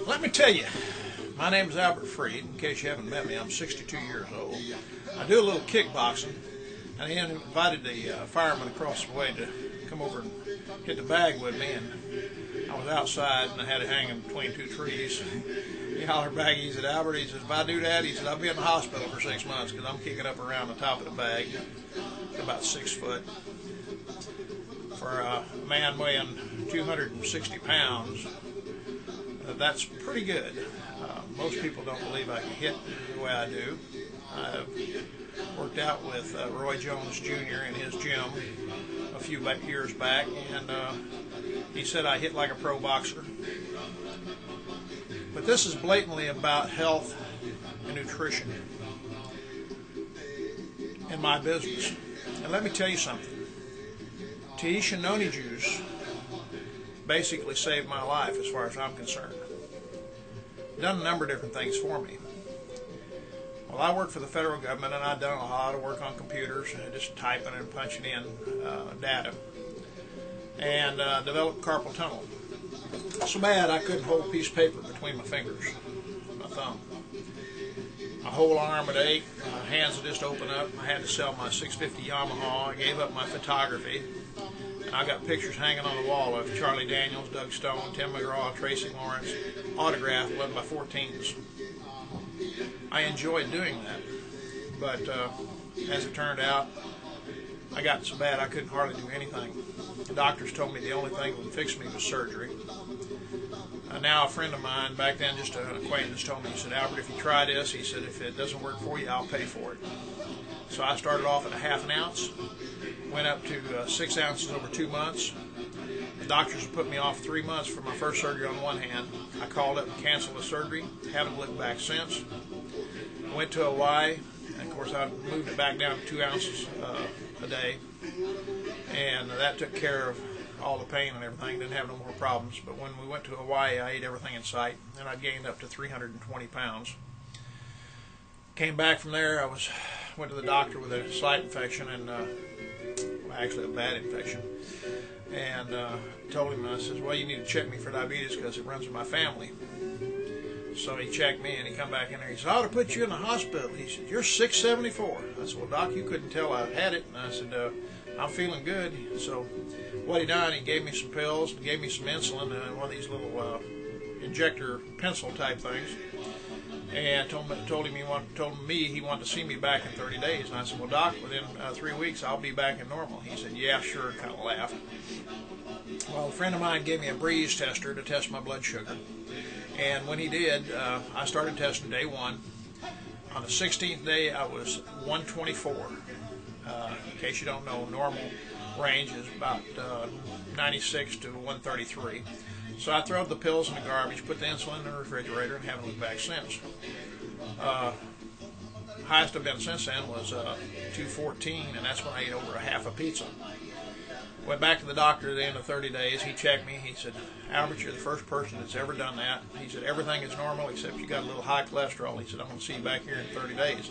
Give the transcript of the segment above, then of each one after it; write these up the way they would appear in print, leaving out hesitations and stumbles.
Let me tell you, my name is Albert Freed. In case you haven't met me, I'm 62 years old. I do a little kickboxing, and he invited the fireman across the way to come over and hit the bag with me, and I was outside, and I had it hanging between two trees. He hollered back, he said, Albert, he said, if I do that, he said, I'll be in the hospital for 6 months because I'm kicking up around the top of the bag, about 6 foot. For a man weighing 260 pounds, that's pretty good. Most people don't believe I can hit the way I do. I've worked out with Roy Jones Jr. in his gym a few years back, and he said I hit like a pro boxer. But this is blatantly about health and nutrition in my business. And let me tell you something. Noni juice basically saved my life as far as I'm concerned. Done a number of different things for me. Well, I work for the federal government, and I've done a lot of work on computers, just typing and punching in data, and developed carpal tunnel. So bad I couldn't hold a piece of paper between my fingers, my thumb. My whole arm would ache, my hands would just open up. I had to sell my 650 Yamaha. I gave up my photography. And I got pictures hanging on the wall of Charlie Daniels, Doug Stone, Tim McGraw, Tracy Lawrence, autographed 11x14s. I enjoyed doing that, but as it turned out, I got so bad I couldn't hardly do anything. The doctors told me the only thing that would fix me was surgery. Now a friend of mine, back then just an acquaintance, told me, he said, Albert, if you try this, he said, if it doesn't work for you, I'll pay for it. So I started off at a half an ounce, went up to 6 ounces over 2 months. The doctors had put me off 3 months for my first surgery on one hand. I called up and canceled the surgery, haven't looked back since. Went to Hawaii, and of course I moved it back down to 2 ounces a day, and that took care of all the pain and everything. Didn't have no more problems. But when we went to Hawaii, I ate everything in sight, and I gained up to 320 pounds. Came back from there. Went to the doctor with a slight infection, and actually a bad infection, and told him, I said, well, you need to check me for diabetes because it runs in my family. So he checked me, and he come back in there. He said, I ought to put you in the hospital. He said, you're 674. I said, well, Doc, you couldn't tell I had it. And I said, I'm feeling good. So what he done, he gave me some pills, and gave me some insulin, and one of these little injector pencil type things, and told me he wanted to see me back in 30 days. And I said, well, Doc, within 3 weeks I'll be back in normal. He said, yeah, sure, kind of laughed. Well, a friend of mine gave me a breeze tester to test my blood sugar, and when he did, I started testing day one. On the 16th day, I was 124. In case you don't know, normal range is about 96 to 133. So I threw the pills in the garbage, put the insulin in the refrigerator, and haven't looked back since. Highest I've been since then was 214, and that's when I ate over a half a pizza. Went back to the doctor at the end of 30 days. He checked me. He said, Albert, you're the first person that's ever done that. He said, everything is normal except you got a little high cholesterol. He said, I'm going to see you back here in 30 days.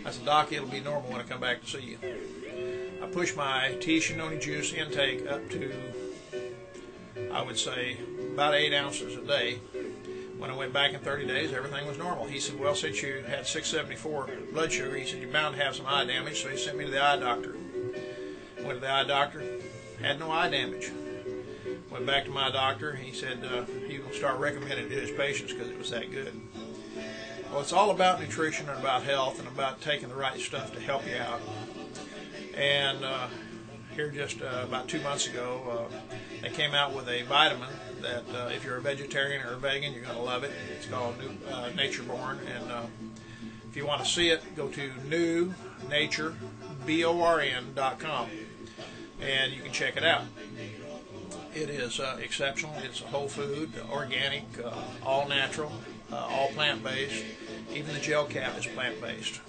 I said, Doc, it'll be normal when I come back to see you. I pushed my Noni juice intake up to, I would say, about 8 ounces a day. When I went back in 30 days, everything was normal. He said, well, since you had 674 blood sugar, he said, you're bound to have some eye damage, so he sent me to the eye doctor. Went to the eye doctor, had no eye damage. Went back to my doctor, he said he will start recommending it to his patients because it was that good. Well, it's all about nutrition and about health and about taking the right stuff to help you out. And here just about 2 months ago, they came out with a vitamin that if you're a vegetarian or a vegan, you're going to love it. It's called Nature Born, and if you want to see it, go to newnature.com, and you can check it out. It is exceptional. It's a whole food, organic, all natural, all plant-based. Even the gel cap is plant-based.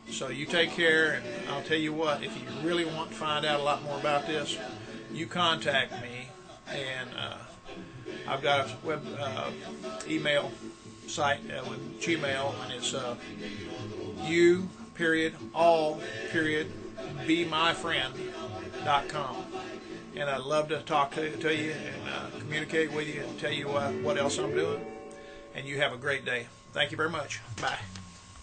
So you take care, and I'll tell you what, if you really want to find out a lot more about this, you contact me, and I've got a web email site with Gmail, and it's you.all.bemyfriend.com. And I'd love to talk to you and communicate with you and tell you what else I'm doing. And you have a great day. Thank you very much. Bye.